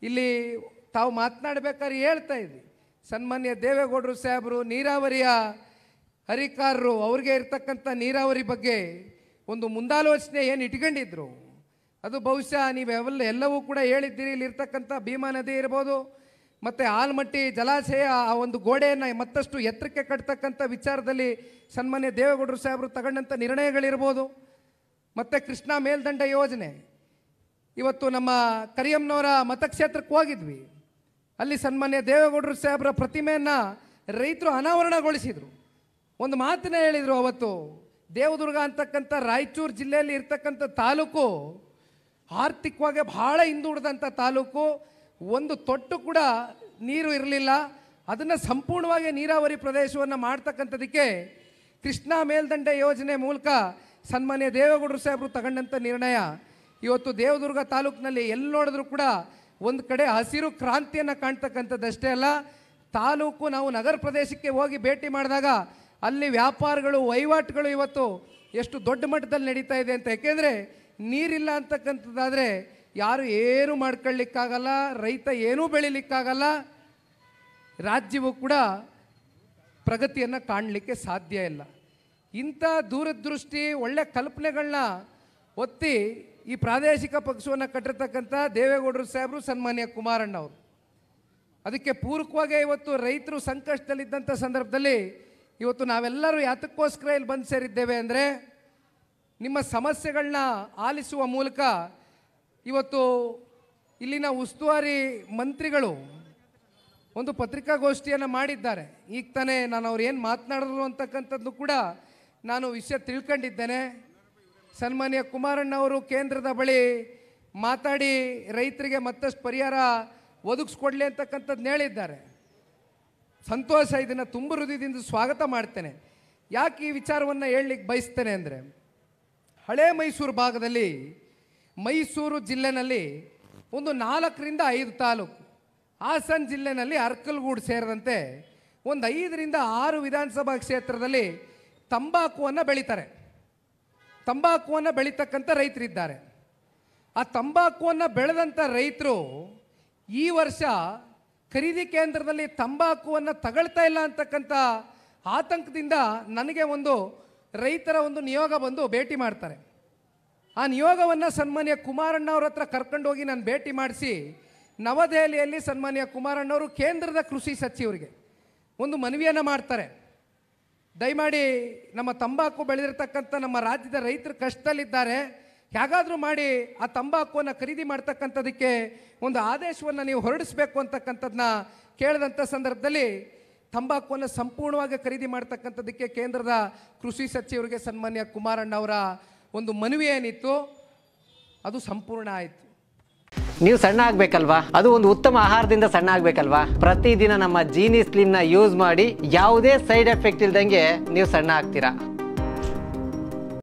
ಇಲ್ಲಿ ತಾವು ಮಾತನಾಡಬೇಕಾದ್ರೆ ಹೇಳ್ತಾ ಇದ್ವಿ, ಸನ್ಮಾನ್ಯ ದೇವೇಗೌಡರು ಸಾಹೇಬರು ನೀರಾವರಿಯ ಅಧಿಕಾರರು ಅವ್ರಿಗೆ ಇರ್ತಕ್ಕಂಥ ನೀರಾವರಿ ಬಗ್ಗೆ ಒಂದು ಮುಂದಾಲೋಚನೆ ಏನು ಇಟ್ಕೊಂಡಿದ್ರು, ಅದು ಬಹುಶಃ ಎಲ್ಲವೂ ಕೂಡ ಹೇಳಿದ್ದೀರಿ. ಇಲ್ಲಿರ್ತಕ್ಕಂಥ ಭೀಮಾ ನದಿ ಇರ್ಬೋದು, ಮತ್ತು ಆಲ್ಮಟ್ಟಿ ಜಲಾಶಯ ಆ ಒಂದು ಗೋಡೆಯನ್ನು ಮತ್ತಷ್ಟು ಎತ್ತರಕ್ಕೆ ಕಟ್ತಕ್ಕಂಥ ವಿಚಾರದಲ್ಲಿ ಸನ್ಮಾನ್ಯ ದೇವೇಗೌಡರು ಸಾಹೇಬರು ತಗೊಂಡಂಥ ನಿರ್ಣಯಗಳಿರ್ಬೋದು, ಮತ್ತು ಕೃಷ್ಣಾ ಮೇಲ್ದಂಡ ಯೋಜನೆ. ಇವತ್ತು ನಮ್ಮ ಕರಿಯಮ್ಮನವರ ಮತಕ್ಷೇತ್ರಕ್ಕೆ ಹೋಗಿದ್ವಿ, ಅಲ್ಲಿ ಸನ್ಮಾನ್ಯ ದೇವೇಗೌಡರು ಸಾಹೇಬರ ಪ್ರತಿಮೆಯನ್ನು ರೈತರು ಅನಾವರಣಗೊಳಿಸಿದರು. ಒಂದು ಮಾತನ್ನ ಹೇಳಿದರು, ಅವತ್ತು ದೇವದುರ್ಗ ಅಂತಕ್ಕಂಥ ರಾಯಚೂರು ಜಿಲ್ಲೆಯಲ್ಲಿ ಇರ್ತಕ್ಕಂಥ ತಾಲೂಕು ಆರ್ಥಿಕವಾಗಿ ಭಾಳ ಹಿಂದುಳಿದಂಥ ತಾಲೂಕು, ಒಂದು ತೊಟ್ಟು ಕೂಡ ನೀರು ಇರಲಿಲ್ಲ. ಅದನ್ನು ಸಂಪೂರ್ಣವಾಗಿ ನೀರಾವರಿ ಪ್ರದೇಶವನ್ನು ಮಾಡ್ತಕ್ಕಂಥದಕ್ಕೆ ಕೃಷ್ಣಾ ಮೇಲ್ದಂಡ ಯೋಜನೆ ಮೂಲಕ ಸನ್ಮಾನ್ಯ ದೇವೇಗೌಡರು ಸಾಹೇಬರು ತಗೊಂಡಂಥ ನಿರ್ಣಯ ಇವತ್ತು ದೇವದುರ್ಗ ತಾಲೂಕಿನಲ್ಲಿ ಎಲ್ಲಿ ನೋಡಿದ್ರೂ ಕೂಡ ಒಂದು ಕಡೆ ಹಸಿರು ಕ್ರಾಂತಿಯನ್ನು ಕಾಣ್ತಕ್ಕಂಥದ್ದಷ್ಟೇ ಅಲ್ಲ, ತಾಲೂಕು ನಾವು ನಗರ ಪ್ರದೇಶಕ್ಕೆ ಹೋಗಿ ಭೇಟಿ ಮಾಡಿದಾಗ ಅಲ್ಲಿ ವ್ಯಾಪಾರಗಳು ವಹಿವಾಟುಗಳು ಇವತ್ತು ಎಷ್ಟು ದೊಡ್ಡ ಮಟ್ಟದಲ್ಲಿ ನಡೀತಾ ಇದೆ ಅಂತ. ಯಾಕೆಂದರೆ ನೀರಿಲ್ಲ ಅಂತಕ್ಕಂಥದ್ದಾದರೆ ಯಾರು ಏನೂ ಮಾಡ್ಕೊಳ್ಳಿಕ್ಕಾಗಲ್ಲ, ರೈತ ಏನೂ ಬೆಳಿಲಿಕ್ಕಾಗಲ್ಲ, ರಾಜ್ಯವು ಕೂಡ ಪ್ರಗತಿಯನ್ನು ಕಾಣಲಿಕ್ಕೆ ಸಾಧ್ಯ ಇಲ್ಲ. ಇಂಥ ದೂರದೃಷ್ಟಿ ಒಳ್ಳೆ ಕಲ್ಪನೆಗಳನ್ನ ಒತ್ತಿ ಈ ಪ್ರಾದೇಶಿಕ ಪಕ್ಷವನ್ನು ಕಟ್ಟಿರ್ತಕ್ಕಂಥ ದೇವೇಗೌಡರು ಸಾಹೇಬರು ಸನ್ಮಾನ್ಯ ಕುಮಾರಣ್ಣವರು, ಅದಕ್ಕೆ ಪೂರಕವಾಗಿ ಇವತ್ತು ರೈತರು ಸಂಕಷ್ಟದಲ್ಲಿದ್ದಂಥ ಸಂದರ್ಭದಲ್ಲಿ ಇವತ್ತು ನಾವೆಲ್ಲರೂ ಯಾತಕ್ಕೋಸ್ಕರ ಇಲ್ಲಿ ಬಂದು ಸೇರಿದ್ದೇವೆ ಅಂದರೆ, ನಿಮ್ಮ ಸಮಸ್ಯೆಗಳನ್ನ ಆಲಿಸುವ ಮೂಲಕ ಇವತ್ತು ಇಲ್ಲಿನ ಉಸ್ತುವಾರಿ ಮಂತ್ರಿಗಳು ಒಂದು ಪತ್ರಿಕಾಗೋಷ್ಠಿಯನ್ನು ಮಾಡಿದ್ದಾರೆ. ಈಗ ತಾನೇ ನಾನು ಅವ್ರು ಏನು ಮಾತನಾಡಿದ್ರು ಅಂತಕ್ಕಂಥದ್ದು ಕೂಡ ನಾನು ವಿಷಯ ತಿಳ್ಕೊಂಡಿದ್ದೇನೆ. ಸನ್ಮಾನ್ಯ ಕುಮಾರಣ್ಣವರು ಕೇಂದ್ರದ ಬಳಿ ಮಾತಾಡಿ ರೈತರಿಗೆ ಮತ್ತಷ್ಟು ಪರಿಹಾರ ಒದಗಿಸ್ಕೊಡ್ಲಿ ಅಂತಕ್ಕಂಥದ್ದು ಹೇಳಿದ್ದಾರೆ. ಸಂತೋಷ, ಇದನ್ನು ತುಂಬ ಹೃದಯದಿಂದ ಸ್ವಾಗತ ಮಾಡ್ತೇನೆ. ಯಾಕೆ ಈ ವಿಚಾರವನ್ನು ಹೇಳಲಿಕ್ಕೆ ಬಯಸ್ತೇನೆ ಅಂದರೆ, ಹಳೆ ಮೈಸೂರು ಭಾಗದಲ್ಲಿ ಮೈಸೂರು ಜಿಲ್ಲೆನಲ್ಲಿ ಒಂದು 4ರಿಂದ 5 ತಾಲೂಕು, ಹಾಸನ ಜಿಲ್ಲೆನಲ್ಲಿ ಅರ್ಕಲ್ಗೂಡು ಸೇರಿದಂತೆ ಒಂದು 5ರಿಂದ 6 ವಿಧಾನಸಭಾ ಕ್ಷೇತ್ರದಲ್ಲಿ ತಂಬಾಕುವನ್ನು ಬೆಳೀತಾರೆ. ತಂಬಾಕುವನ್ನು ಬೆಳೀತಕ್ಕಂಥ ರೈತರಿದ್ದಾರೆ. ಆ ತಂಬಾಕುವನ್ನು ಬೆಳೆದಂಥ ರೈತರು ಈ ವರ್ಷ ಖರೀದಿ ಕೇಂದ್ರದಲ್ಲಿ ತಂಬಾಕುವನ್ನು ತಗೊಳ್ತಾ ಇಲ್ಲ ಅಂತಕ್ಕಂಥ ಆತಂಕದಿಂದ ನನಗೆ ಒಂದು ರೈತರ ಒಂದು ನಿಯೋಗ ಬಂದು ಭೇಟಿ ಮಾಡ್ತಾರೆ. ಆ ನಿಯೋಗವನ್ನು ಸನ್ಮಾನ್ಯ ಕುಮಾರಣ್ಣವ್ರ ಹತ್ರ ಕರ್ಕೊಂಡೋಗಿ ನಾನು ಭೇಟಿ ಮಾಡಿಸಿ ನವದೆಹಲಿಯಲ್ಲಿ ಸನ್ಮಾನ್ಯ ಕುಮಾರಣ್ಣವರು ಕೇಂದ್ರದ ಕೃಷಿ ಸಚಿವರಿಗೆ ಒಂದು ಮನವಿಯನ್ನು ಮಾಡ್ತಾರೆ. ದಯಮಾಡಿ ನಮ್ಮ ತಂಬಾಕು ಬೆಳೆದಿರ್ತಕ್ಕಂಥ ನಮ್ಮ ರಾಜ್ಯದ ರೈತರು ಕಷ್ಟದಲ್ಲಿದ್ದಾರೆ, ಹೇಗಾದರೂ ಮಾಡಿ ಆ ತಂಬಾಕುವನ್ನು ಖರೀದಿ ಮಾಡ್ತಕ್ಕಂಥದಕ್ಕೆ ಒಂದು ಆದೇಶವನ್ನು ನೀವು ಹೊರಡಿಸಬೇಕು ಅಂತಕ್ಕಂಥದ್ದನ್ನ ಕೇಳಿದಂಥ ಸಂದರ್ಭದಲ್ಲಿ ತಂಬಾಕುವನ್ನು ಸಂಪೂರ್ಣವಾಗಿ ಖರೀದಿ ಮಾಡ್ತಕ್ಕಂಥದಕ್ಕೆ ಕೇಂದ್ರದ ಕೃಷಿ ಸಚಿವರಿಗೆ ಸನ್ಮಾನ್ಯ ಕುಮಾರಣ್ಣವರ ಒಂದು ಮನವಿ ಏನಿತ್ತು ಅದು ಸಂಪೂರ್ಣ ಆಯಿತು. ನೀವು ಸಣ್ಣ ಆಗಬೇಕಲ್ವಾ, ಅದು ಒಂದು ಉತ್ತಮ ಆಹಾರದಿಂದ ಸಣ್ಣ ಆಗಬೇಕಲ್ವಾ. ಪ್ರತಿದಿನ ನಮ್ಮ ಜೀನಿ ಸ್ಲಿಮ್ನ ಯೂಸ್ ಮಾಡಿ ಯಾವುದೇ ಸೈಡ್ ಎಫೆಕ್ಟ್ ಇಲ್ದಂಗೆ ನೀವು ಸಣ್ಣ ಆಗ್ತೀರಾ.